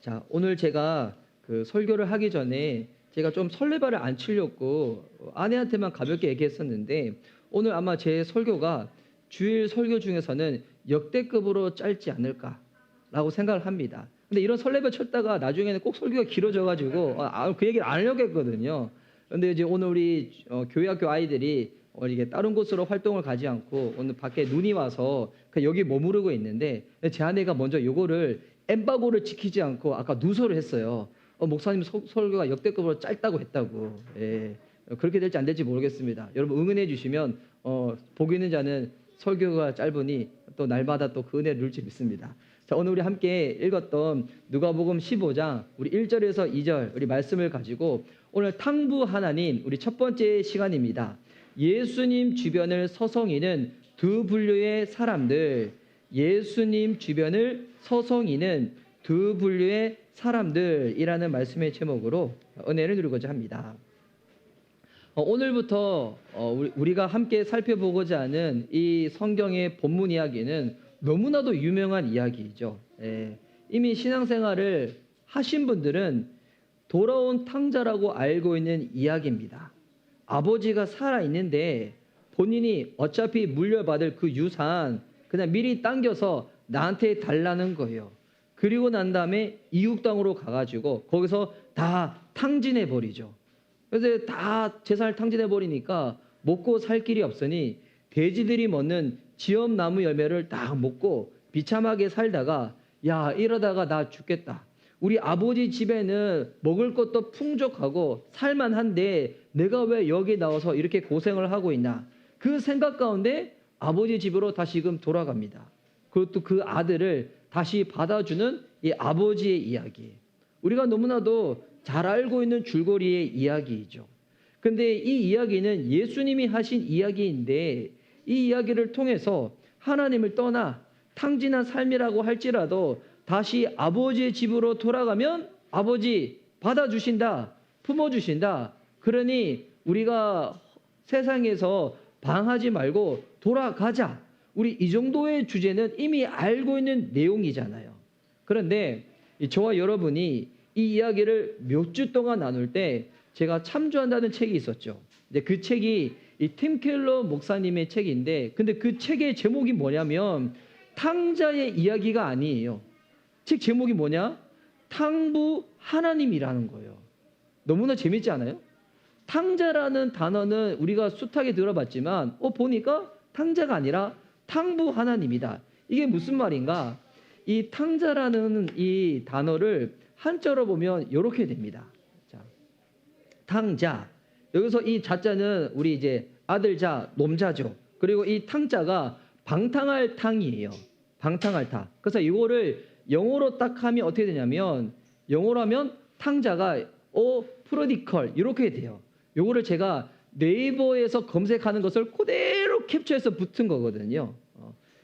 자, 오늘 제가 설교를 하기 전에 제가 좀 설레발을 안 치려고 아내한테만 가볍게 얘기했었는데, 오늘 아마 제 설교가 주일 설교 중에서는 역대급으로 짧지 않을까라고 생각을 합니다. 근데 이런 설레발 쳤다가 나중에는 꼭 설교가 길어져가지고 그 얘기를 안 하려고 했거든요. 근데 이제 오늘 우리 교회 학교 아이들이 이게 다른 곳으로 활동을 가지 않고 오늘 밖에 눈이 와서 그냥 여기 머무르고 있는데, 제 아내가 먼저 요거를 엠바고를 지키지 않고 아까 누설을 했어요. 목사님 설교가 역대급으로 짧다고 했다고. 예. 그렇게 될지 안 될지 모르겠습니다. 여러분 응원해 주시면 복 있는 자는 설교가 짧으니 또 날마다 또 그 은혜를 누릴지 믿습니다. 자, 오늘 우리 함께 읽었던 누가복음 15장 우리 1절에서 2절 우리 말씀을 가지고 오늘 탕부 하나님 우리 첫 번째 시간입니다. 예수님 주변을 서성이는 두 분류의 사람들, 예수님 주변을 서성이는 두 분류의 사람들이라는 말씀의 제목으로 은혜를 누리고자 합니다. 오늘부터 우리가 함께 살펴보고자 하는 이 성경의 본문 이야기는 너무나도 유명한 이야기이죠. 이미 신앙생활을 하신 분들은 돌아온 탕자라고 알고 있는 이야기입니다. 아버지가 살아있는데 본인이 어차피 물려받을 그 유산 그냥 미리 당겨서 나한테 달라는 거예요. 그리고 난 다음에 이웃 땅으로 가가지고 거기서 다 탕진해 버리죠. 그래서 다 재산을 탕진해 버리니까 먹고 살 길이 없으니 돼지들이 먹는 지엄나무 열매를 딱 먹고 비참하게 살다가, 야, 이러다가 나 죽겠다. 우리 아버지 집에는 먹을 것도 풍족하고 살만한데 내가 왜 여기 나와서 이렇게 고생을 하고 있나. 그 생각 가운데 아버지 집으로 다시금 돌아갑니다. 그것도 그 아들을 다시 받아주는 이 아버지의 이야기. 우리가 너무나도 잘 알고 있는 줄거리의 이야기이죠. 근데 이 이야기는 예수님이 하신 이야기인데, 이 이야기를 통해서 하나님을 떠나 탕진한 삶이라고 할지라도 다시 아버지의 집으로 돌아가면 아버지 받아주신다, 품어주신다. 그러니 우리가 세상에서 방하지 말고 돌아가자. 우리 이 정도의 주제는 이미 알고 있는 내용이잖아요. 그런데 저와 여러분이 이 이야기를 몇 주 동안 나눌 때 제가 참조한다는 책이 있었죠. 근데 그 책이 이 팀 켈러 목사님의 책인데, 근데 그 책의 제목이 뭐냐면 탕자의 이야기가 아니에요. 책 제목이 뭐냐? 탕부 하나님이라는 거예요. 너무나 재밌지 않아요? 탕자라는 단어는 우리가 숱하게 들어봤지만 보니까 탕자가 아니라 탕부 하나님이다. 이게 무슨 말인가? 이 탕자라는 이 단어를 한자로 보면 이렇게 됩니다. 자, 탕자. 여기서 이 자자는 우리 이제 아들자, 놈자죠. 그리고 이 탕자가 방탕할 탕이에요. 방탕할 탕. 그래서 이거를 영어로 딱 하면 어떻게 되냐면, 영어로 하면 탕자가 프로디컬 이렇게 돼요. 요거를 제가 네이버에서 검색하는 것을 그대로 캡처해서 붙은 거거든요.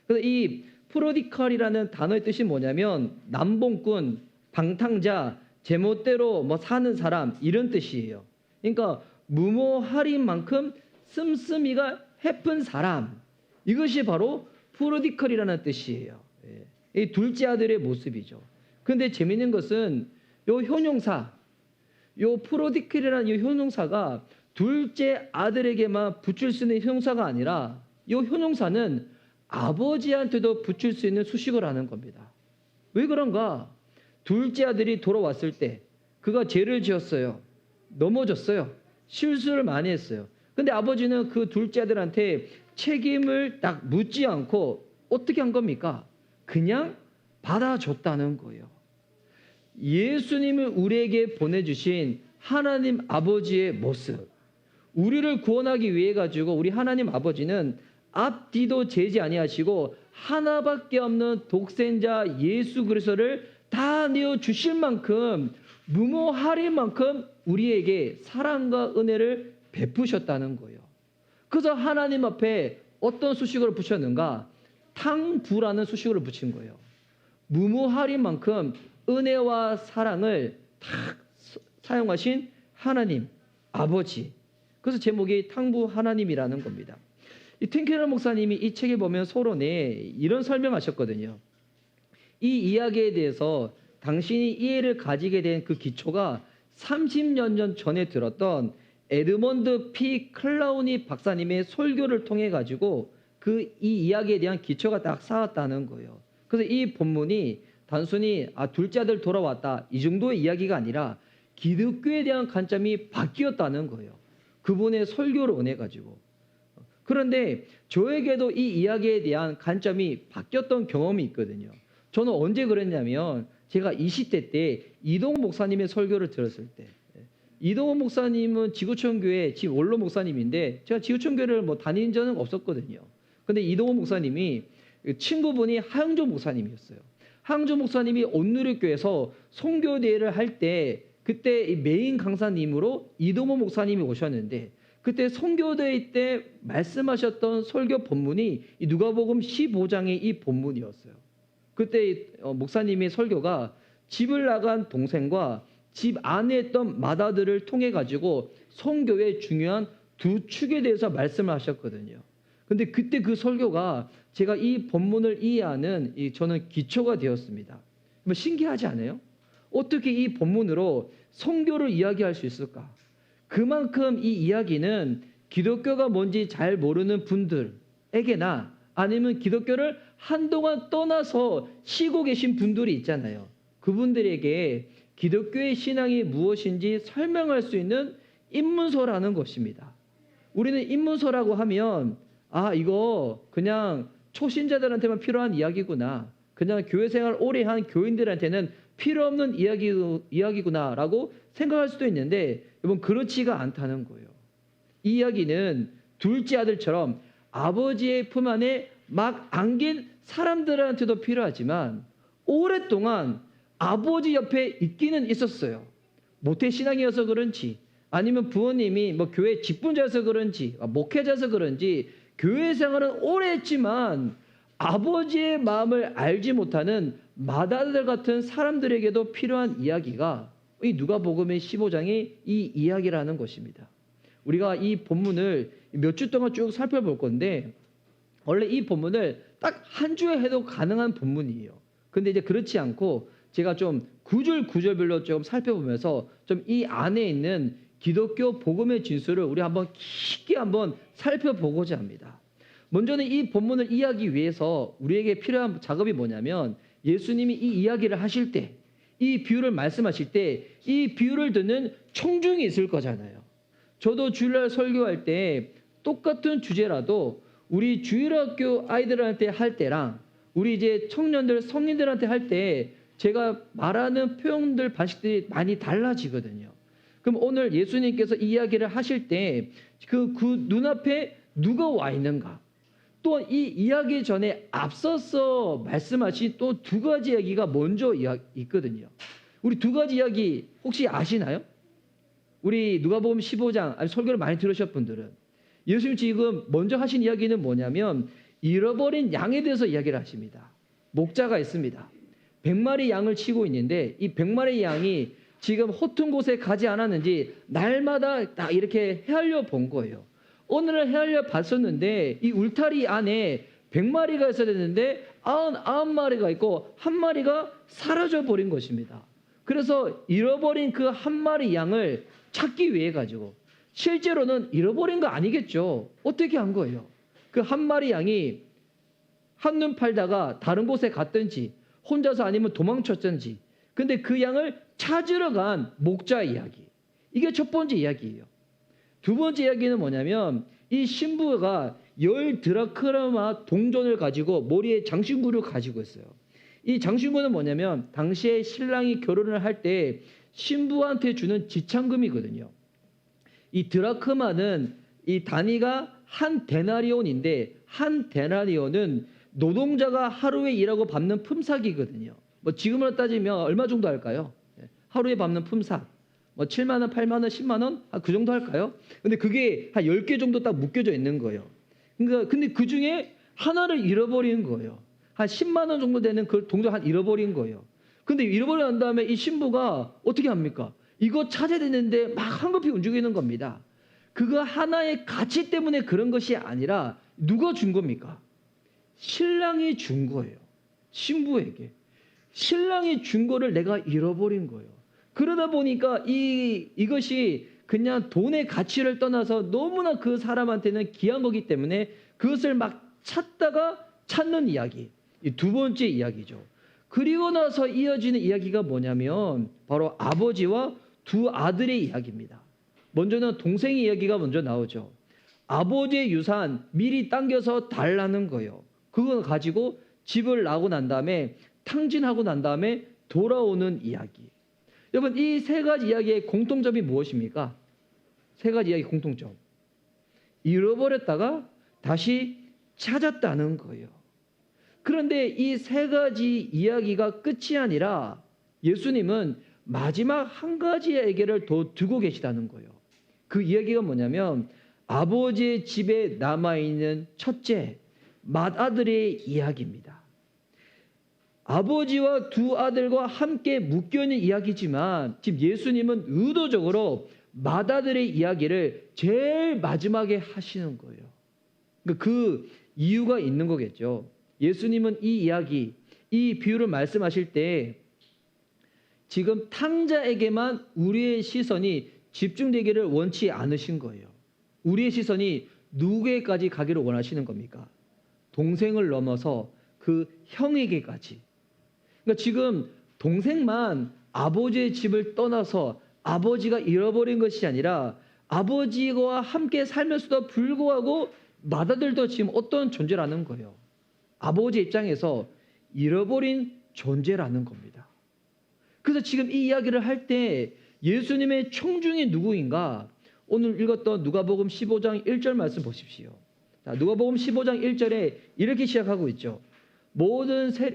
그래서 이 프로디컬이라는 단어의 뜻이 뭐냐면 남봉꾼, 방탕자, 제멋대로 사는 사람 이런 뜻이에요. 그러니까 무모할인 만큼 씀씀이가 해픈 사람, 이것이 바로 프로디컬이라는 뜻이에요. 이 둘째 아들의 모습이죠. 근데 재밌는 것은 요 효용사, 요 프로디클이라는 이 효용사가 둘째 아들에게만 붙일 수 있는 효용사가 아니라, 이 효용사는 아버지한테도 붙일 수 있는 수식을 하는 겁니다. 왜 그런가? 둘째 아들이 돌아왔을 때 그가 죄를 지었어요. 넘어졌어요. 실수를 많이 했어요. 근데 아버지는 그 둘째 아들한테 책임을 딱 묻지 않고 어떻게 한 겁니까? 그냥 받아줬다는 거예요. 예수님을 우리에게 보내주신 하나님 아버지의 모습, 우리를 구원하기 위해 가지고 우리 하나님 아버지는 앞뒤도 재지 아니하시고 하나밖에 없는 독생자 예수 그리스도를 다 내어 주실 만큼, 무모할 만큼 우리에게 사랑과 은혜를 베푸셨다는 거예요. 그래서 하나님 앞에 어떤 수식어를 붙였는가? 탕부라는 수식어를 붙인 거예요. 무모할 만큼 은혜와 사랑을 다 사용하신 하나님 아버지. 그래서 제목이 탕부 하나님이라는 겁니다. 이 팅켈러 목사님이 이 책에 보면 서론에 이런 설명하셨거든요. 이 이야기에 대해서 당신이 이해를 가지게 된 그 기초가 30년 전에 들었던 에드먼드 P. 클라우니 박사님의 설교를 통해 가지고 이 이야기에 대한 기초가 딱 쌓았다는 거예요. 그래서 이 본문이 단순히 둘째 아들 돌아왔다 이 정도의 이야기가 아니라 기독교에 대한 관점이 바뀌었다는 거예요. 그분의 설교를 은해 가지고. 그런데 저에게도 이 이야기에 대한 관점이 바뀌었던 경험이 있거든요. 저는 언제 그랬냐면 제가 20대 때 이동호 목사님의 설교를 들었을 때, 이동호 목사님은 지구촌교회 지금 원로 목사님인데 제가 지구촌교회를 다닌 적은 없었거든요. 근데 이동호 목사님이 친구분이 하영조 목사님이었어요. 하영조 목사님이 온누리교회에서 선교대회를 할 때 그때 메인 강사님으로 이동호 목사님이 오셨는데 그때 선교대회 때 말씀하셨던 설교 본문이 이 누가복음 15장의 이 본문이었어요. 그때 목사님의 설교가 집을 나간 동생과 집 안에 있던 마다들을 통해 가지고 선교의 중요한 두 축에 대해서 말씀을 하셨거든요. 근데 그때 그 설교가 제가 이 본문을 이해하는 저는 기초가 되었습니다. 신기하지 않아요? 어떻게 이 본문으로 선교를 이야기할 수 있을까? 그만큼 이 이야기는 기독교가 뭔지 잘 모르는 분들에게나 아니면 기독교를 한동안 떠나서 쉬고 계신 분들이 있잖아요. 그분들에게 기독교의 신앙이 무엇인지 설명할 수 있는 입문서라는 것입니다. 우리는 입문서라고 하면 이거 그냥 초신자들한테만 필요한 이야기구나. 그냥 교회 생활 오래 한 교인들한테는 필요 없는 이야기구나라고 생각할 수도 있는데 여러분 그렇지가 않다는 거예요. 이 이야기는 둘째 아들처럼 아버지의 품 안에 막 안긴 사람들한테도 필요하지만 오랫동안 아버지 옆에 있기는 있었어요. 모태신앙이어서 그런지 아니면 부모님이 교회 직분자여서 그런지 목회자여서 그런지 교회 생활은 오래 했지만 아버지의 마음을 알지 못하는 마다들 같은 사람들에게도 필요한 이야기가 이 누가복음의 15장의 이 이야기라는 것입니다. 우리가 이 본문을 몇 주 동안 쭉 살펴볼 건데 원래 이 본문을 딱 한 주에 해도 가능한 본문이에요. 근데 이제 그렇지 않고 제가 좀 구절별로 좀 살펴보면서 좀 이 안에 있는 기독교 복음의 진수를 우리 한번 깊게 한번 살펴보고자 합니다. 먼저는 이 본문을 이해하기 위해서 우리에게 필요한 작업이 뭐냐면 예수님이 이 이야기를 하실 때, 이 비유를 말씀하실 때 이 비유를 듣는 청중이 있을 거잖아요. 저도 주일날 설교할 때 똑같은 주제라도 우리 주일학교 아이들한테 할 때랑 우리 이제 청년들, 성인들한테 할 때 제가 말하는 표현들, 방식들이 많이 달라지거든요. 그럼 오늘 예수님께서 이 이야기를 하실 때 그 눈앞에 누가 와 있는가? 또 이 이야기 전에 앞서서 말씀하신 또 두 가지 이야기가 먼저 있거든요. 우리 두 가지 이야기 혹시 아시나요? 우리 누가복음 15장 설교를 많이 들으셨 분들은 예수님 지금 먼저 하신 이야기는 뭐냐면 잃어버린 양에 대해서 이야기를 하십니다. 목자가 있습니다. 100마리 양을 치고 있는데 이 100마리 양이 지금 허튼 곳에 가지 않았는지 날마다 다 이렇게 헤아려 본 거예요. 오늘은 헤아려 봤었는데 이 울타리 안에 100마리가 있어야 되는데 99마리가 있고 한 마리가 사라져 버린 것입니다. 그래서 잃어버린 그 한 마리 양을 찾기 위해 가지고 실제로는 잃어버린 거 아니겠죠. 어떻게 한 거예요? 그 한 마리 양이 한눈 팔다가 다른 곳에 갔든지 혼자서 아니면 도망쳤든지 근데 그 양을 찾으러 간 목자 이야기. 이게 첫 번째 이야기예요. 두 번째 이야기는 뭐냐면 이 신부가 10드라크마 동전을 가지고 머리에 장신구를 가지고 있어요. 이 장신구는 뭐냐면 당시에 신랑이 결혼을 할 때 신부한테 주는 지참금이거든요. 이 드라크마는 이 단위가 한 데나리온인데 한 데나리온은 노동자가 하루에 일하고 받는 품삯이거든요. 지금으로 따지면 얼마 정도 할까요? 하루에 받는 품삯. 7만 원, 8만 원, 10만 원? 그 정도 할까요? 근데 그게 한 10개 정도 딱 묶여져 있는 거예요. 그러니까 근데 그 중에 하나를 잃어버린 거예요. 한 10만 원 정도 되는 그 동전 한 잃어버린 거예요. 근데 잃어버리고 난 다음에 이 신부가 어떻게 합니까? 이거 찾아야 되는데 막 한급히 움직이는 겁니다. 그거 하나의 가치 때문에 그런 것이 아니라 누가 준 겁니까? 신랑이 준 거예요. 신부에게. 신랑이 준 거를 내가 잃어버린 거예요. 그러다 보니까 이것이 그냥 돈의 가치를 떠나서 너무나 그 사람한테는 귀한 거기 때문에 그것을 막 찾다가 찾는 이야기. 이 두 번째 이야기죠. 그리고 나서 이어지는 이야기가 뭐냐면 바로 아버지와 두 아들의 이야기입니다. 먼저는 동생의 이야기가 먼저 나오죠. 아버지의 유산 미리 당겨서 달라는 거예요. 그거 가지고 집을 나고 난 다음에 탕진하고 난 다음에 돌아오는 이야기. 여러분, 이 세 가지 이야기의 공통점이 무엇입니까? 세 가지 이야기 공통점. 잃어버렸다가 다시 찾았다는 거예요. 그런데 이 세 가지 이야기가 끝이 아니라 예수님은 마지막 한 가지의 얘기를 더 두고 계시다는 거예요. 그 이야기가 뭐냐면 아버지의 집에 남아있는 첫째 맏아들의 이야기입니다. 아버지와 두 아들과 함께 묶여있는 이야기지만 지금 예수님은 의도적으로 맏아들의 이야기를 제일 마지막에 하시는 거예요. 그 이유가 있는 거겠죠. 예수님은 이 이야기, 이 비유를 말씀하실 때 지금 탕자에게만 우리의 시선이 집중되기를 원치 않으신 거예요. 우리의 시선이 누구에게까지 가기를 원하시는 겁니까? 동생을 넘어서 그 형에게까지. 그러니까 지금 동생만 아버지의 집을 떠나서 아버지가 잃어버린 것이 아니라 아버지와 함께 살면서도 불구하고 맏아들도 지금 어떤 존재라는 거예요. 아버지 입장에서 잃어버린 존재라는 겁니다. 그래서 지금 이 이야기를 할 때 예수님의 청중이 누구인가? 오늘 읽었던 누가복음 15장 1절 말씀 보십시오. 자, 누가복음 15장 1절에 이렇게 시작하고 있죠.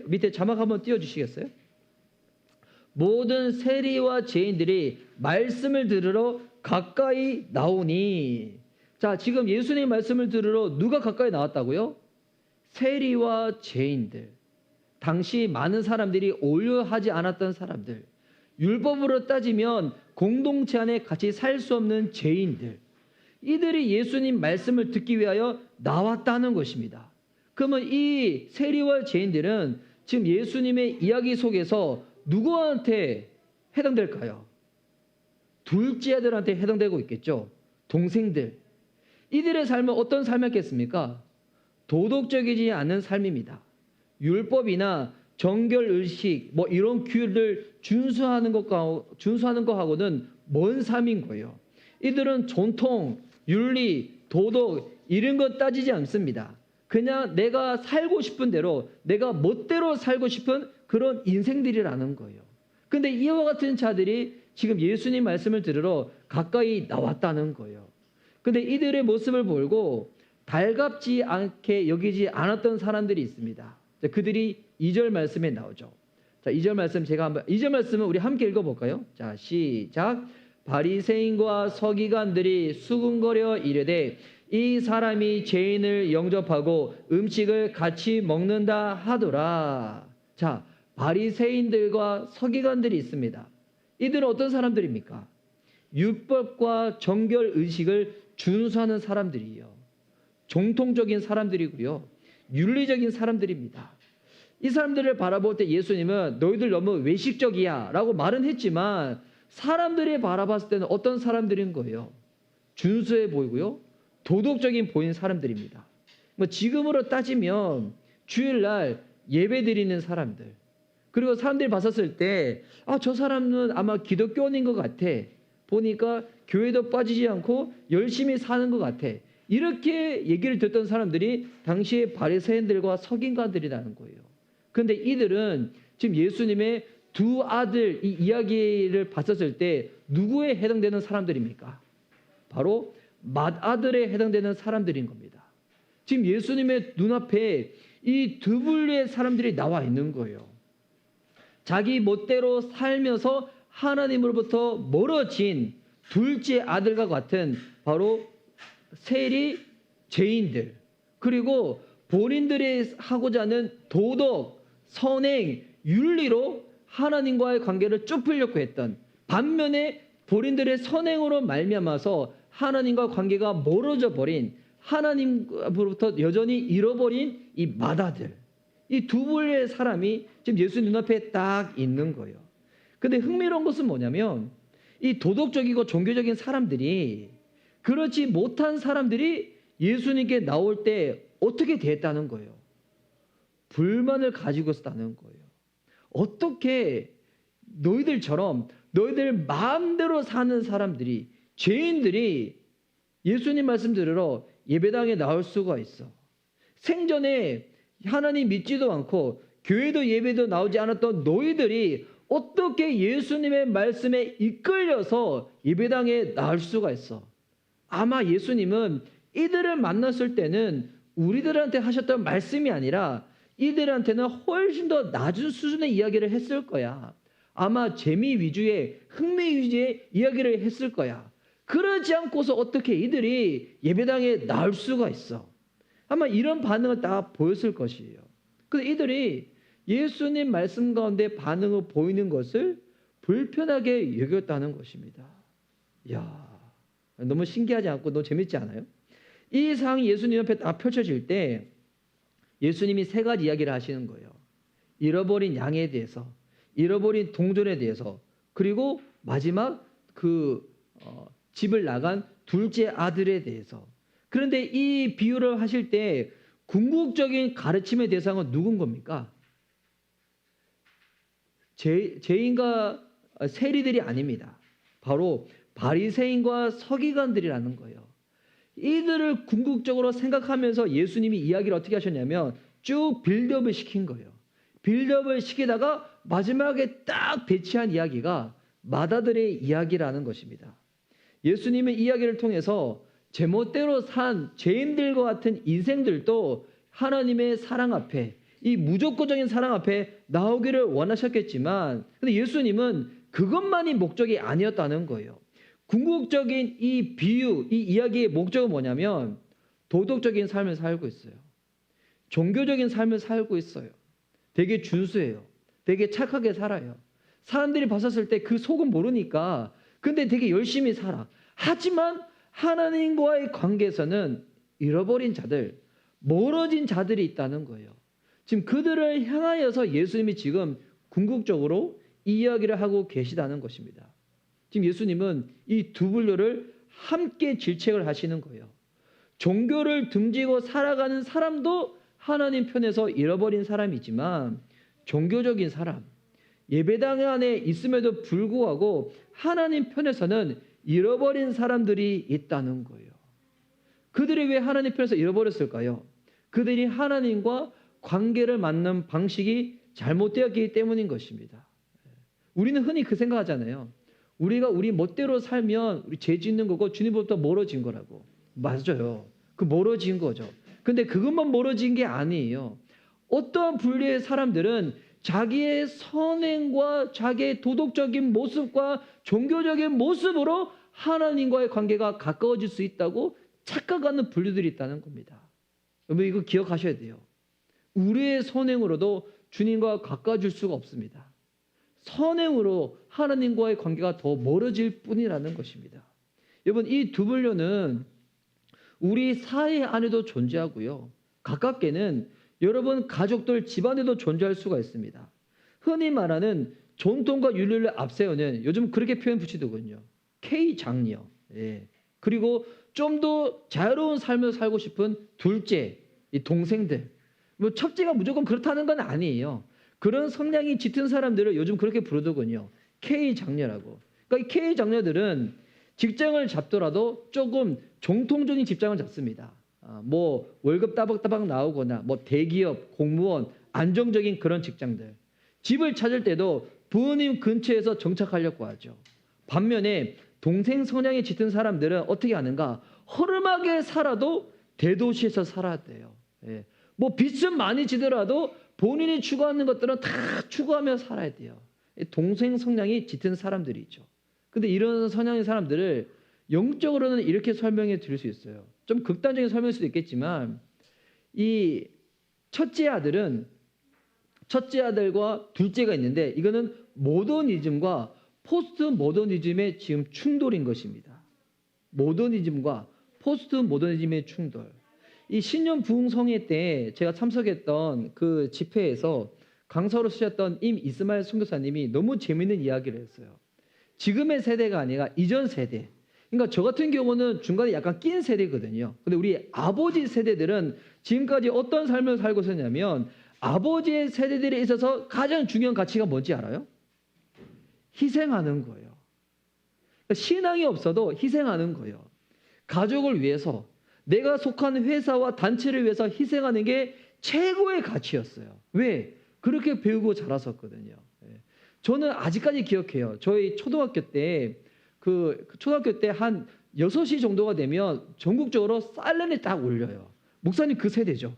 밑에 자막 한번 띄워주시겠어요? 모든 세리와 죄인들이 말씀을 들으러 가까이 나오니. 자, 지금 예수님의 말씀을 들으러 누가 가까이 나왔다고요? 세리와 죄인들. 당시 많은 사람들이 오류하지 않았던 사람들. 율법으로 따지면 공동체 안에 같이 살 수 없는 죄인들. 이들이 예수님 말씀을 듣기 위하여 나왔다는 것입니다. 그러면 이 세리와 죄인들은 지금 예수님의 이야기 속에서 누구한테 해당될까요? 둘째 아들한테 해당되고 있겠죠. 동생들. 이들의 삶은 어떤 삶이었겠습니까? 도덕적이지 않은 삶입니다. 율법이나 정결의식 이런 규율을 준수하는 것하고는 먼 삶인 거예요. 이들은 전통, 윤리, 도덕 이런 것 따지지 않습니다. 그냥 내가 살고 싶은 대로 내가 멋대로 살고 싶은 그런 인생들이라는 거예요. 근데 이와 같은 자들이 지금 예수님 말씀을 들으러 가까이 나왔다는 거예요. 근데 이들의 모습을 보고 달갑지 않게 여기지 않았던 사람들이 있습니다. 그들이 2절 말씀에 나오죠. 자, 2절 말씀 2절 말씀은 우리 함께 읽어볼까요? 자, 시작. 바리새인과 서기관들이 수군거려 이르되 이 사람이 죄인을 영접하고 음식을 같이 먹는다 하더라. 자, 바리새인들과 서기관들이 있습니다. 이들은 어떤 사람들입니까? 율법과 정결 의식을 준수하는 사람들이에요. 정통적인 사람들이고요. 윤리적인 사람들입니다. 이 사람들을 바라볼 때 예수님은 너희들 너무 외식적이야 라고 말은 했지만 사람들이 바라봤을 때는 어떤 사람들인 거예요? 준수해 보이고요. 도덕적인 보이는 사람들입니다. 지금으로 따지면 주일날 예배 드리는 사람들, 그리고 사람들이 봤었을 때 저 사람은 아마 기독교인인 것 같아. 보니까 교회도 빠지지 않고 열심히 사는 것 같아. 이렇게 얘기를 듣던 사람들이 당시에 바리새인들과 서기관들이라는 거예요. 그런데 이들은 지금 예수님의 두 아들 이 이야기를 봤었을 때 누구에 해당되는 사람들입니까? 바로 맏아들에 해당되는 사람들인 겁니다. 지금 예수님의 눈앞에 이 두 분류의 사람들이 나와 있는 거예요. 자기 멋대로 살면서 하나님으로부터 멀어진 둘째 아들과 같은 바로 세리 죄인들, 그리고 본인들이 하고자 하는 도덕, 선행, 윤리로 하나님과의 관계를 좁히려고 했던, 반면에 본인들의 선행으로 말미암아서 하나님과 관계가 멀어져 버린, 하나님으로부터 여전히 잃어버린 이 맏아들, 이 두 분의 사람이 지금 예수 눈앞에 딱 있는 거예요. 근데 흥미로운 것은 뭐냐면 이 도덕적이고 종교적인 사람들이 그렇지 못한 사람들이 예수님께 나올 때 어떻게 대했다는 거예요. 불만을 가지고 있었다는 거예요. 어떻게 너희들처럼 너희들 마음대로 사는 사람들이, 죄인들이 예수님 말씀 들으러 예배당에 나올 수가 있어. 생전에 하나님 믿지도 않고 교회도 예배도 나오지 않았던 너희들이 어떻게 예수님의 말씀에 이끌려서 예배당에 나올 수가 있어. 아마 예수님은 이들을 만났을 때는 우리들한테 하셨던 말씀이 아니라 이들한테는 훨씬 더 낮은 수준의 이야기를 했을 거야. 아마 재미 위주의, 흥미 위주의 이야기를 했을 거야. 그러지 않고서 어떻게 이들이 예배당에 나올 수가 있어. 아마 이런 반응을 다 보였을 것이에요. 근데 이들이 예수님 말씀 가운데 반응을 보이는 것을 불편하게 여겼다는 것입니다. 이야, 너무 신기하지 않고 너무 재밌지 않아요? 이 상황이 예수님 옆에 딱 펼쳐질 때 예수님이 세 가지 이야기를 하시는 거예요. 잃어버린 양에 대해서, 잃어버린 동전에 대해서, 그리고 마지막 집을 나간 둘째 아들에 대해서. 그런데 이 비유를 하실 때 궁극적인 가르침의 대상은 누군 겁니까? 죄인과 세리들이 아닙니다. 바로 바리새인과 서기관들이라는 거예요. 이들을 궁극적으로 생각하면서 예수님이 이야기를 어떻게 하셨냐면 쭉 빌드업을 시킨 거예요. 빌드업을 시키다가 마지막에 딱 배치한 이야기가 마다들의 이야기라는 것입니다. 예수님의 이야기를 통해서 제멋대로 산 죄인들과 같은 인생들도 하나님의 사랑 앞에, 이 무조건적인 사랑 앞에 나오기를 원하셨겠지만, 근데 예수님은 그것만이 목적이 아니었다는 거예요. 궁극적인 이 비유, 이 이야기의 목적은 뭐냐면 도덕적인 삶을 살고 있어요. 종교적인 삶을 살고 있어요. 되게 준수해요. 되게 착하게 살아요. 사람들이 봤었을 때 그 속은 모르니까 근데 되게 열심히 살아. 하지만 하나님과의 관계에서는 잃어버린 자들, 멀어진 자들이 있다는 거예요. 지금 그들을 향하여서 예수님이 지금 궁극적으로 이야기를 하고 계시다는 것입니다. 지금 예수님은 이 두 분류를 함께 질책을 하시는 거예요. 종교를 등지고 살아가는 사람도 하나님 편에서 잃어버린 사람이지만 종교적인 사람, 예배당 안에 있음에도 불구하고 하나님 편에서는 잃어버린 사람들이 있다는 거예요. 그들이 왜 하나님 편에서 잃어버렸을까요? 그들이 하나님과 관계를 맺는 방식이 잘못되었기 때문인 것입니다. 우리는 흔히 그 생각하잖아요. 우리가 우리 멋대로 살면 우리 죄 짓는 거고 주님보다 멀어진 거라고. 맞아요. 그 멀어진 거죠. 근데 그것만 멀어진 게 아니에요. 어떠한 분류의 사람들은 자기의 선행과 자기의 도덕적인 모습과 종교적인 모습으로 하나님과의 관계가 가까워질 수 있다고 착각하는 분류들이 있다는 겁니다. 여러분 이거 기억하셔야 돼요. 우리의 선행으로도 주님과 가까워질 수가 없습니다. 선행으로 하나님과의 관계가 더 멀어질 뿐이라는 것입니다. 여러분 이 두 분류는 우리 사회 안에도 존재하고요. 가깝게는 여러분 가족들 집안에도 존재할 수가 있습니다. 흔히 말하는 전통과 윤리를 앞세우는 요즘 그렇게 표현 붙이더군요. K장녀. 예. 그리고 좀 더 자유로운 삶을 살고 싶은 둘째, 이 동생들. 뭐 첫째가 무조건 그렇다는 건 아니에요. 그런 성향이 짙은 사람들을 요즘 그렇게 부르더군요. K장녀라고. 그러니까 이 K장녀들은 직장을 잡더라도 조금 정통적인 직장을 잡습니다. 뭐 월급 따박따박 나오거나 뭐 대기업, 공무원, 안정적인 그런 직장들. 집을 찾을 때도 부모님 근처에서 정착하려고 하죠. 반면에 동생 성향이 짙은 사람들은 어떻게 하는가? 허름하게 살아도 대도시에서 살아야 돼요. 예. 뭐 빚은 많이 지더라도 본인이 추구하는 것들은 다 추구하며 살아야 돼요. 동생 성향이 짙은 사람들이죠. 근데 이런 성향의 사람들을 영적으로는 이렇게 설명해 드릴 수 있어요. 좀 극단적인 설명일 수도 있겠지만 이 첫째 아들과 둘째가 있는데 이거는 모더니즘과 포스트 모더니즘의 지금 충돌인 것입니다. 모더니즘과 포스트 모더니즘의 충돌. 이 신년 부흥성회 때 제가 참석했던 그 집회에서 강사로 쓰셨던 임 이스마엘 선교사님이 너무 재미있는 이야기를 했어요. 지금의 세대가 아니라 이전 세대. 그러니까 저 같은 경우는 중간에 약간 낀 세대거든요. 근데 우리 아버지 세대들은 지금까지 어떤 삶을 살고 있었냐면 아버지의 세대들에 있어서 가장 중요한 가치가 뭔지 알아요? 희생하는 거예요. 그러니까 신앙이 없어도 희생하는 거예요. 가족을 위해서 내가 속한 회사와 단체를 위해서 희생하는 게 최고의 가치였어요. 왜? 그렇게 배우고 자랐었거든요. 저는 아직까지 기억해요. 저희 초등학교 때 초등학교 때 한 6시 정도가 되면 전국적으로 사이렌이 딱 울려요. 목사님 그 세대죠.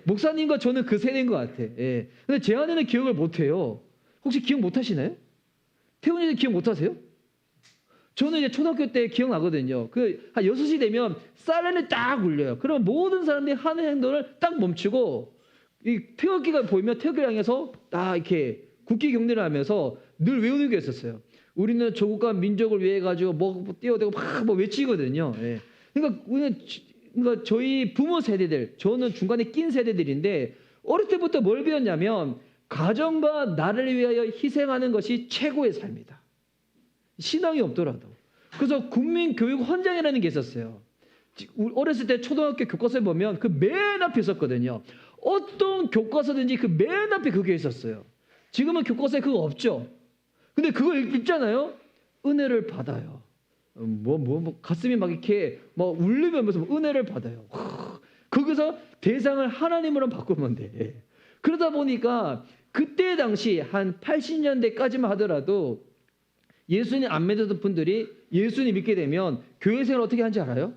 목사님과 저는 그 세대인 것 같아. 근데 제 아내는 기억을 못해요. 혹시 기억 못하시나요? 태훈이는 기억 못하세요? 저는 이제 초등학교 때 기억나거든요. 한 6시 되면 사이렌이 딱 울려요. 그럼 모든 사람들이 하는 행동을 딱 멈추고 이 태극기가 보이면 태극기를 향해서 딱 이렇게 국기 경례를 하면서 늘 외우는 게 있었어요. 우리는 조국과 민족을 위해 가지고 뭐 뛰어대고 막 외치거든요. 그러니까 저희 부모 세대들, 저는 중간에 낀 세대들인데 어릴 때부터 뭘 배웠냐면 가정과 나를 위하여 희생하는 것이 최고의 삶이다. 신앙이 없더라도. 그래서 국민교육헌장이라는 게 있었어요. 어렸을 때 초등학교 교과서에 보면 그 맨 앞에 있었거든요. 어떤 교과서든지 그 맨 앞에 그게 있었어요. 지금은 교과서에 그거 없죠. 근데 그거 읽잖아요. 은혜를 받아요. 가슴이 막 이렇게 막 울리면서 은혜를 받아요. 거기서 대상을 하나님으로 바꾸면 돼. 그러다 보니까 그때 당시 한 80년대까지만 하더라도 예수님 안 믿었던 분들이 예수님 믿게 되면 교회 생활 어떻게 하는지 알아요?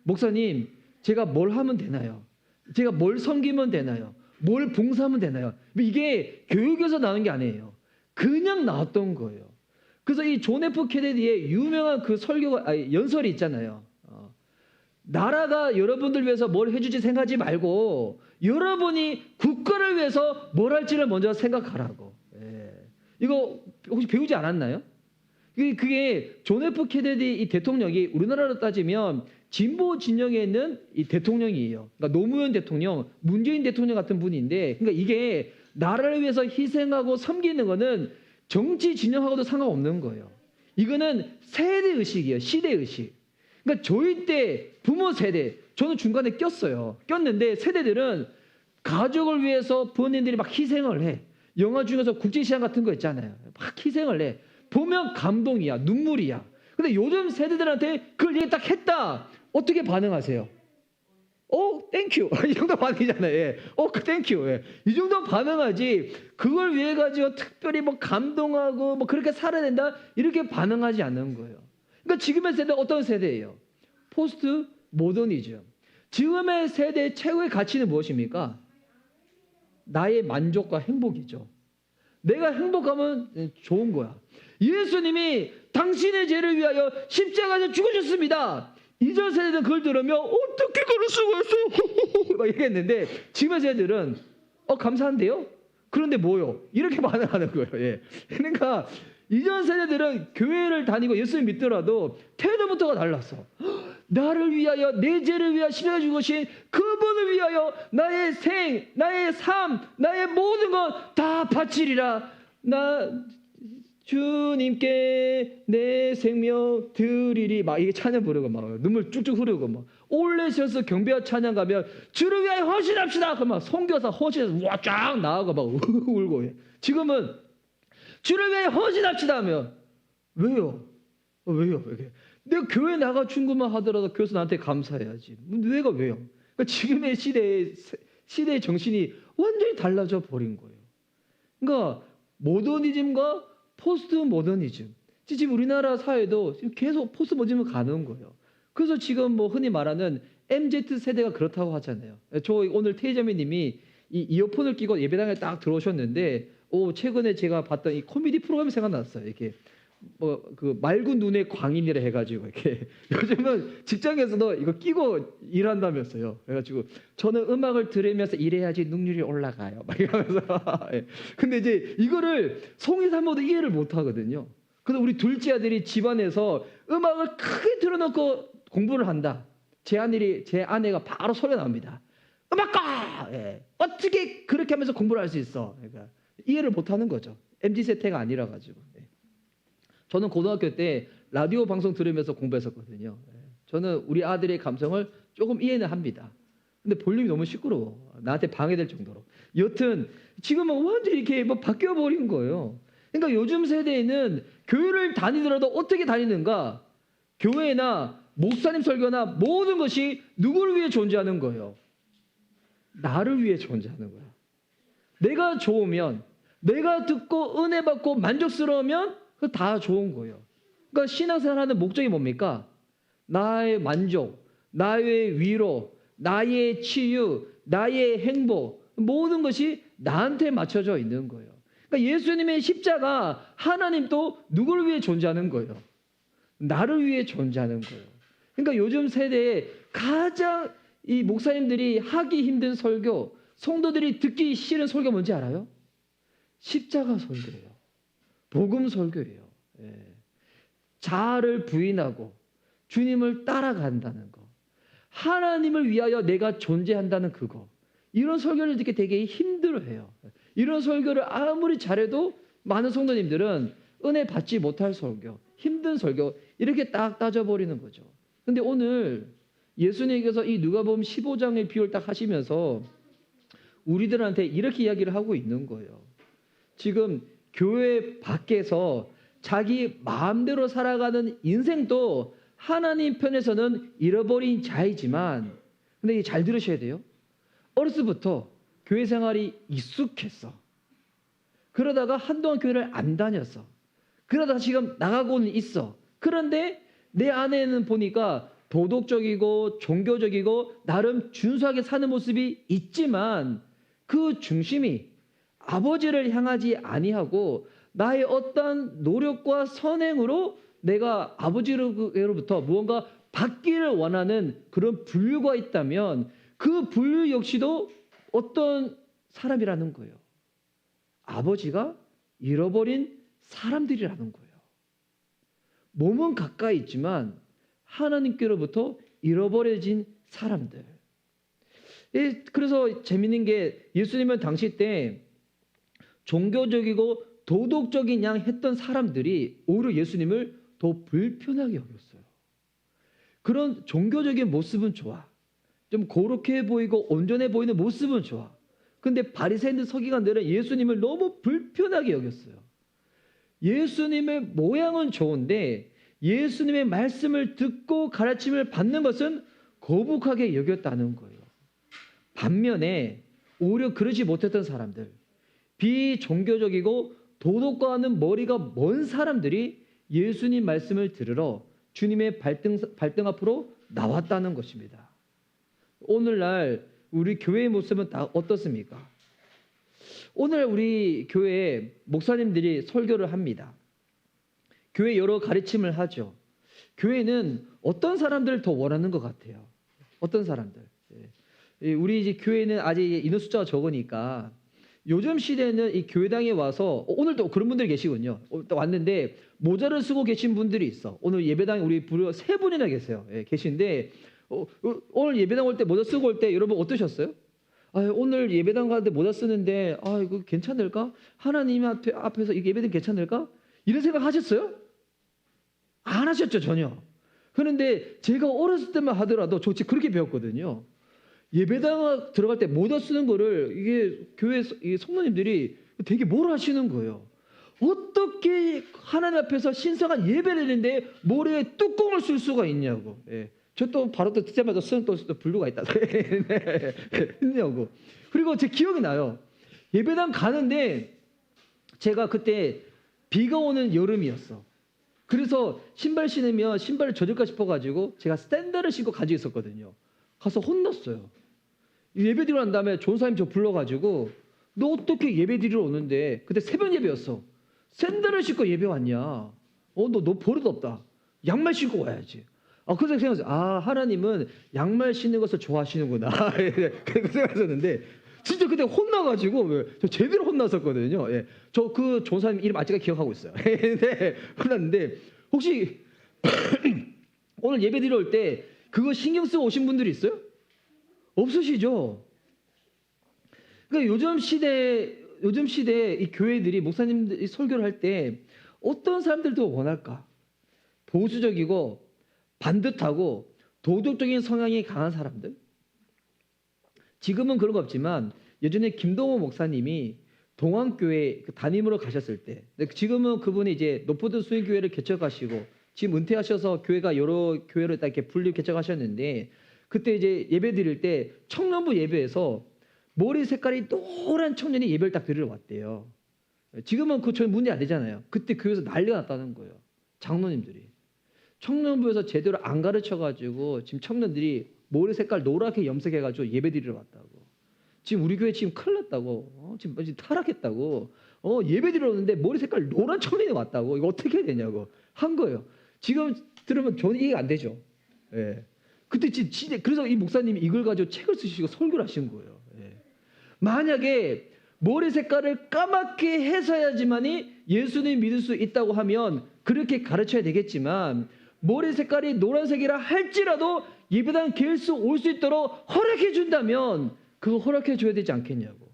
목사님, 제가 뭘 하면 되나요? 제가 뭘 섬기면 되나요? 뭘 봉사하면 되나요? 이게 교육에서 나온 게 아니에요. 그냥 나왔던 거예요. 그래서 이 존 F 케네디의 유명한 그 연설이 있잖아요. 나라가 여러분들 위해서 뭘 해주지 생각하지 말고 여러분이 국가를 위해서 뭘 할지를 먼저 생각하라고. 이거 혹시 배우지 않았나요? 그게 존 F 케네디 이 대통령이 우리나라로 따지면 진보 진영에 있는 이 대통령이에요. 그러니까 노무현 대통령, 문재인 대통령 같은 분인데, 그러니까 이게 나라를 위해서 희생하고 섬기는 거는 정치 진영하고도 상관없는 거예요. 이거는 세대 의식이에요. 시대 의식. 그러니까 저희 때 부모 세대, 저는 중간에 꼈는데 세대들은 가족을 위해서 부모님들이 막 희생을 해. 영화 중에서 국제시장 같은 거 있잖아요. 막 희생을 해. 보면 감동이야, 눈물이야. 근데 요즘 세대들한테 그걸 얘기 딱 했다. 어떻게 반응하세요? 땡큐. 이 정도 반응이잖아요. 땡큐. 이 정도 반응하지. 그걸 위해 가지고 특별히 뭐 감동하고 뭐 그렇게 살아야 된다. 이렇게 반응하지 않는 거예요. 그러니까 지금의 세대 어떤 세대예요? 포스트 모더니즘. 지금의 세대의 최고의 가치는 무엇입니까? 나의 만족과 행복이죠. 내가 행복하면 좋은 거야. 예수님이 당신의 죄를 위하여 십자가에서 죽으셨습니다. 이전 세대는 그걸 들으면 어떻게 그럴 수가 있어요? 막 얘기했는데 지금의 세대들은 감사한데요? 그런데 뭐요? 이렇게 반응하는 거예요. 그러니까 이전 세대들은 교회를 다니고 예수님 믿더라도 태도부터가 달랐어. 나를 위하여 내 죄를 위하여 십자가에 죽으신 그분을 위하여 나의 생, 나의 삶, 나의 모든 것 다 바치리라. 나 주님께 내 생명 드리리. 막 이게 찬양 부르고 막 눈물 쭉쭉 흐르고 막 올레시어서 경배와 찬양 가면 주를 위하여 헌신합시다. 그러면 선교사 헌신해서 와 쫙 나가고 막 울고 해. 지금은 주를 위하여 헌신합시다 하면 왜요? 왜요? 이렇게. 내가 교회 나가 준것만 하더라도 교회에서 나한테 감사해야지. 내가 왜요? 그러니까 지금의 시대의 정신이 완전히 달라져 버린 거예요. 그러니까 모더니즘과 포스트 모더니즘. 지금 우리나라 사회도 지금 계속 포스트 모더니즘으로 가는 거예요. 그래서 지금 뭐 흔히 말하는 MZ 세대가 그렇다고 하잖아요. 저 오늘 태희자매님이 이 이어폰을 끼고 예배당에 딱 들어오셨는데, 최근에 제가 봤던 이 코미디 프로그램이 생각났어요. 이렇게 그 맑은 눈의 광인이라 해가지고 이렇게 요즘은 직장에서도 이거 끼고 일한다면서요. 그래가지고 저는 음악을 들으면서 일해야지 능률이 올라가요. 막 이러면서. 근데 이제 이거를 성인 산모도 이해를 못 하거든요. 그래서 우리 둘째 아들이 집안에서 음악을 크게 틀어놓고 공부를 한다. 제 아내가 바로 소리가 나옵니다. 음악가! 예. 어떻게 그렇게 하면서 공부를 할 수 있어? 그러니까 이해를 못하는 거죠. MZ 세대가 아니라 가지고. 예. 저는 고등학교 때 라디오 방송 들으면서 공부했었거든요. 예. 저는 우리 아들의 감성을 조금 이해는 합니다. 근데 볼륨이 너무 시끄러워. 나한테 방해될 정도로. 여튼 지금은 완전히 이렇게 뭐 바뀌어 버린 거예요. 그러니까 요즘 세대에는 교회를 다니더라도 어떻게 다니는가? 교회나 목사님 설교나 모든 것이 누구를 위해 존재하는 거예요? 나를 위해 존재하는 거야. 내가 좋으면, 내가 듣고 은혜 받고 만족스러우면 그거 다 좋은 거예요. 그러니까 신앙생활하는 목적이 뭡니까? 나의 만족, 나의 위로, 나의 치유, 나의 행복, 모든 것이 나한테 맞춰져 있는 거예요. 그러니까 예수님의 십자가, 하나님도 누구를 위해 존재하는 거예요? 나를 위해 존재하는 거예요. 그러니까 요즘 세대에 가장 이 목사님들이 하기 힘든 설교, 성도들이 듣기 싫은 설교 뭔지 알아요? 십자가 설교예요. 복음 설교예요. 예. 자아를 부인하고 주님을 따라간다는 거. 하나님을 위하여 내가 존재한다는 그거. 이런 설교를 듣기 되게 힘들어해요. 이런 설교를 아무리 잘해도 많은 성도님들은 은혜 받지 못할 설교, 힘든 설교 이렇게 딱 따져버리는 거죠. 근데 오늘 예수님께서 이 누가복음 15장의 비유를 딱 하시면서 우리들한테 이렇게 이야기를 하고 있는 거예요. 지금 교회 밖에서 자기 마음대로 살아가는 인생도 하나님 편에서는 잃어버린 자이지만, 근데 잘 들으셔야 돼요. 어렸을 때부터 교회 생활이 익숙했어. 그러다가 한동안 교회를 안 다녔어. 그러다가 지금 나가고는 있어. 그런데 내 안에는 보니까 도덕적이고 종교적이고 나름 준수하게 사는 모습이 있지만 그 중심이 아버지를 향하지 아니하고 나의 어떤 노력과 선행으로 내가 아버지로부터 무언가 받기를 원하는 그런 분류가 있다면 그 분류 역시도 어떤 사람이라는 거예요. 아버지가 잃어버린 사람들이라는 거예요. 몸은 가까이 있지만 하나님께로부터 잃어버려진 사람들. 그래서 재밌는 게 예수님은 당시 때 종교적이고 도덕적인 양 했던 사람들이 오히려 예수님을 더 불편하게 여겼어요. 그런 종교적인 모습은 좋아. 좀 고룩해 보이고 온전해 보이는 모습은 좋아. 근데 바리새인들 서기관들은 예수님을 너무 불편하게 여겼어요. 예수님의 모양은 좋은데 예수님의 말씀을 듣고 가르침을 받는 것은 거북하게 여겼다는 거예요. 반면에 오히려 그러지 못했던 사람들, 비종교적이고 도덕과는 머리가 먼 사람들이 예수님 말씀을 들으러 주님의 발등 앞으로 나왔다는 것입니다. 오늘날 우리 교회의 모습은 다 어떻습니까? 오늘 우리 교회에 목사님들이 설교를 합니다. 교회 여러 가르침을 하죠. 교회는 어떤 사람들을 더 원하는 것 같아요? 어떤 사람들? 우리 이제 교회는 아직 인원 숫자가 적으니까 요즘 시대는 이 교회당에 와서 오늘도 그런 분들이 계시군요. 왔는데 모자를 쓰고 계신 분들이 있어. 오늘 예배당에 우리 무려 3분이나 계세요. 계신데 오늘 예배당 올 때 모자 쓰고 올 때 여러분 어떠셨어요? 오늘 예배당 가는데 모자 쓰는데 이거 괜찮을까? 하나님 앞에서 이 예배당 괜찮을까? 이런 생각 하셨어요? 안 하셨죠, 전혀. 그런데 제가 어렸을 때만 하더라도 저 그렇게 배웠거든요. 예배당 들어갈 때 모자 쓰는 거를 이게 교회 성도님들이 되게 뭐라 하시는 거예요. 어떻게 하나님 앞에서 신성한 예배를 드리는데 머리에 뚜껑을 쓸 수가 있냐고. 저 또 바로 또 듣자마자 쓰는 또 분류가 있다. 했냐고. 그리고 제 기억이 나요. 예배당 가는데 제가 그때 비가 오는 여름이었어. 그래서 신발 신으면 신발을 젖을까 싶어가지고 제가 샌들을 신고 가지고 있었거든요. 가서 혼났어요. 예배 드리러 난 다음에 전사님 저 불러가지고 너 어떻게 예배 드리러 오는데 그때 새벽 예배였어. 샌들을 신고 예배 왔냐? 너 버릇 없다. 양말 신고 와야지. 그래서 생각했어요. 하나님은 양말 신는 것을 좋아하시는구나. 그렇게 생각했었는데 진짜 그때 혼나가지고 저 제대로 혼났었거든요. 저 그 전사님 이름 아직까지 기억하고 있어요. 혼났는데 혹시 오늘 예배 드리러 올 때 그거 신경 쓰고 오신 분들이 있어요? 없으시죠? 그러니까 요즘 시대에 이 교회들이 목사님들이 설교를 할 때 어떤 사람들도 원할까? 보수적이고 반듯하고 도덕적인 성향이 강한 사람들. 지금은 그런 거 없지만 예전에 김동호 목사님이 동안교회 담임으로 가셨을 때, 지금은 그분이 이제 노포드 수인교회를 개척하시고 지금 은퇴하셔서 교회가 여러 교회로 딱 이렇게 분립 개척하셨는데, 그때 이제 예배 드릴 때 청년부 예배에서 머리 색깔이 노란 청년이 예배를 딱 드리러 왔대요. 지금은 그 전혀 문제 안 되잖아요. 그때 교회에서 난리가 났다는 거예요. 장로님들이. 청년부에서 제대로 안 가르쳐가지고 지금 청년들이 머리 색깔 노랗게 염색해가지고 예배 드리러 왔다고. 지금 우리 교회 지금 큰일 났다고. 지금 타락했다고. 예배 드리러 오는데 머리 색깔 노란 청년이 왔다고. 이거 어떻게 해야 되냐고 한 거예요. 지금 들으면 저는 이해가 안 되죠. 예. 그때 진짜 그래서 이 목사님이 이걸 가지고 책을 쓰시고 설교를 하신 거예요. 예. 만약에 머리 색깔을 까맣게 해서야지만이 예수님 믿을 수 있다고 하면 그렇게 가르쳐야 되겠지만, 머리 색깔이 노란색이라 할지라도 예배당 개수 올 수 있도록 허락해 준다면 그거 허락해 줘야 되지 않겠냐고.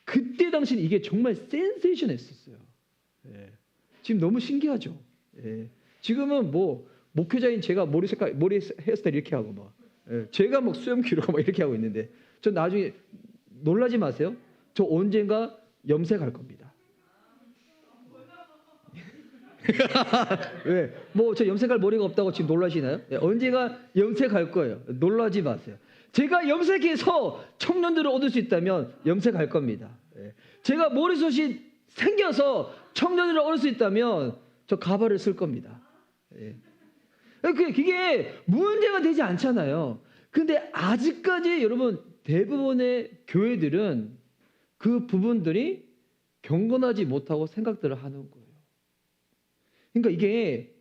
그때 당시는 이게 정말 센세이션했었어요. 예. 지금 너무 신기하죠. 예. 지금은 뭐 목회자인 제가 머리 헤어스타일 이렇게 하고 막, 예. 제가 막 수염 기르고 막 이렇게 하고 있는데, 저 나중에 놀라지 마세요. 저 언젠가 염색할 겁니다. 왜? 뭐 저 염색할 머리가 없다고 지금 놀라시나요? 네, 언제가 염색할 거예요. 놀라지 마세요. 제가 염색해서 청년들을 얻을 수 있다면 염색할 겁니다. 네. 제가 머리숱이 생겨서 청년들을 얻을 수 있다면 저 가발을 쓸 겁니다. 네. 그게 문제가 되지 않잖아요. 근데 아직까지 여러분 대부분의 교회들은 그 부분들이 경건하지 못하고 생각들을 하는 거예요. 그러니까 이게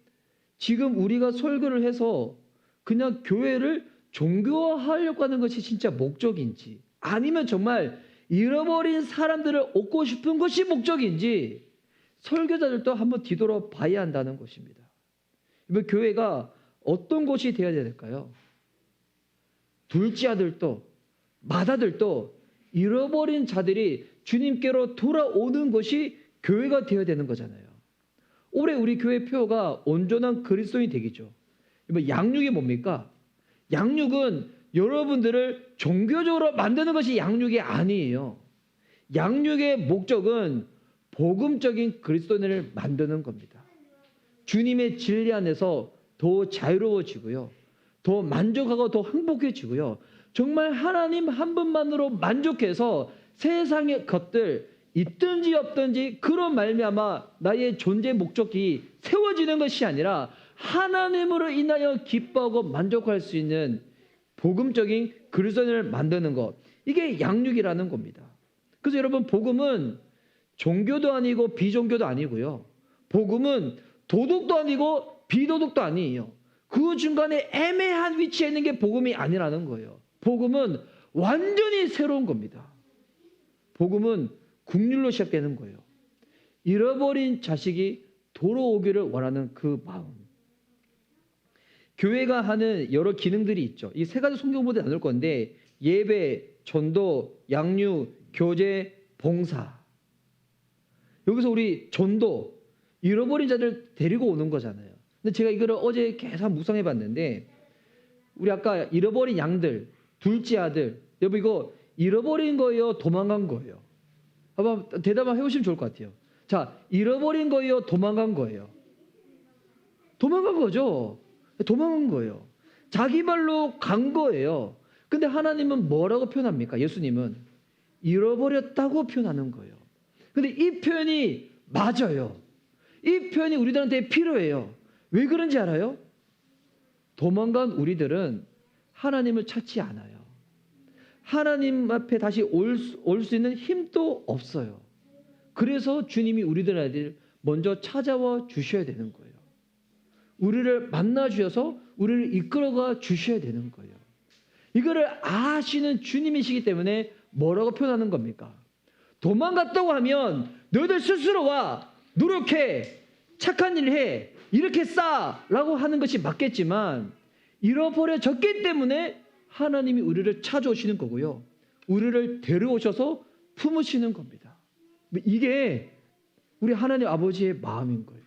지금 우리가 설교를 해서 그냥 교회를 종교화하려고 하는 것이 진짜 목적인지, 아니면 정말 잃어버린 사람들을 얻고 싶은 것이 목적인지 설교자들도 한번 뒤돌아봐야 한다는 것입니다. 이번 교회가 어떤 곳이 되어야 될까요? 둘째 아들도 맏아들도 잃어버린 자들이 주님께로 돌아오는 것이 교회가 되어야 되는 거잖아요. 올해 우리 교회 표가 온전한 그리스도인이 되기죠. 양육이 뭡니까? 양육은 여러분들을 종교적으로 만드는 것이 양육이 아니에요. 양육의 목적은 복음적인 그리스도인을 만드는 겁니다. 주님의 진리 안에서 더 자유로워지고요. 더 만족하고 더 행복해지고요. 정말 하나님 한 분만으로 만족해서 세상의 것들 있든지 없든지 그런 말미암아 나의 존재 목적이 세워지는 것이 아니라 하나님으로 인하여 기뻐하고 만족할 수 있는 복음적인 그리스도인을 만드는 것, 이게 양육이라는 겁니다. 그래서 여러분, 복음은 종교도 아니고 비종교도 아니고요. 복음은 도덕도 아니고 비도덕도 아니에요. 그 중간에 애매한 위치에 있는 게 복음이 아니라는 거예요. 복음은 완전히 새로운 겁니다. 복음은 국률로 시작되는 거예요. 잃어버린 자식이 돌아오기를 원하는 그 마음. 교회가 하는 여러 기능들이 있죠. 이 세 가지 성경보다 나눌 건데, 예배, 전도, 양육, 교제, 봉사. 여기서 우리 전도, 잃어버린 자들 데리고 오는 거잖아요. 근데 제가 이거를 어제 계속 묵상해 봤는데, 우리 아까 잃어버린 양들, 둘째 아들, 여보 이거 잃어버린 거예요? 도망간 거예요? 한번 대답 한번 해보시면 좋을 것 같아요. 자, 잃어버린 거예요? 도망간 거예요? 도망간 거죠. 도망간 거예요. 자기 발로 간 거예요. 근데 하나님은 뭐라고 표현합니까? 예수님은 잃어버렸다고 표현하는 거예요. 근데 이 표현이 맞아요. 이 표현이 우리들한테 필요해요. 왜 그런지 알아요? 도망간 우리들은 하나님을 찾지 않아요. 하나님 앞에 다시 올 수 있는 힘도 없어요. 그래서 주님이 우리들한테 먼저 찾아와 주셔야 되는 거예요. 우리를 만나 주셔서 우리를 이끌어가 주셔야 되는 거예요. 이거를 아시는 주님이시기 때문에 뭐라고 표현하는 겁니까? 도망갔다고 하면 너희들 스스로 와, 노력해, 착한 일 해, 이렇게 싸라고 하는 것이 맞겠지만, 잃어버려졌기 때문에 하나님이 우리를 찾아오시는 거고요. 우리를 데려오셔서 품으시는 겁니다. 이게 우리 하나님 아버지의 마음인 거예요.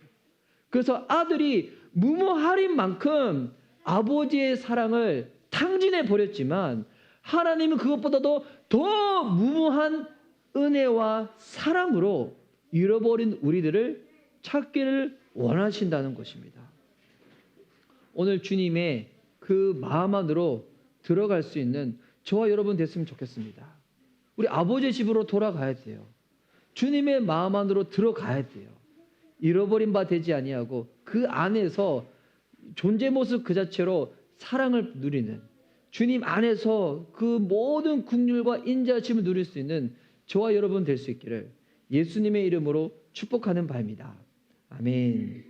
그래서 아들이 무모할인 만큼 아버지의 사랑을 탕진해 버렸지만 하나님은 그것보다도 더 무모한 은혜와 사랑으로 잃어버린 우리들을 찾기를 원하신다는 것입니다. 오늘 주님의 그 마음 안으로 들어갈 수 있는 저와 여러분 됐으면 좋겠습니다. 우리 아버지의 집으로 돌아가야 돼요. 주님의 마음 안으로 들어가야 돼요. 잃어버린 바 되지 아니하고 그 안에서 존재 모습 그 자체로 사랑을 누리는, 주님 안에서 그 모든 긍휼과 인자하심을 누릴 수 있는 저와 여러분 될 수 있기를 예수님의 이름으로 축복하는 바입니다. 아멘.